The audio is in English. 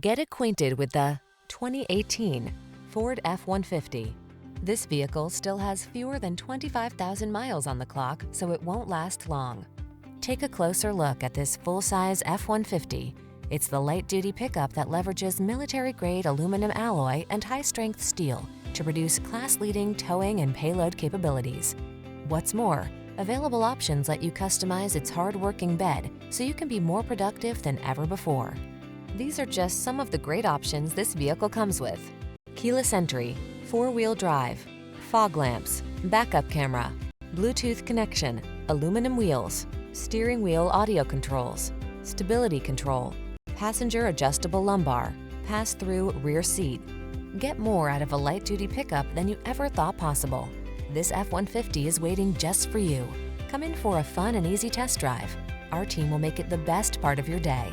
Get acquainted with the 2018 Ford F-150. This vehicle still has fewer than 25,000 miles on the clock, so it won't last long. Take a closer look at this full-size F-150. It's the light-duty pickup that leverages military-grade aluminum alloy and high-strength steel to produce class-leading towing and payload capabilities. What's more, available options let you customize its hard-working bed so you can be more productive than ever before. These are just some of the great options this vehicle comes with: keyless entry, 4-wheel drive, fog lamps, backup camera, Bluetooth connection, aluminum wheels, steering wheel audio controls, stability control, passenger adjustable lumbar, pass-through rear seat. Get more out of a light-duty pickup than you ever thought possible. This F-150 is waiting just for you. Come in for a fun and easy test drive. Our team will make it the best part of your day.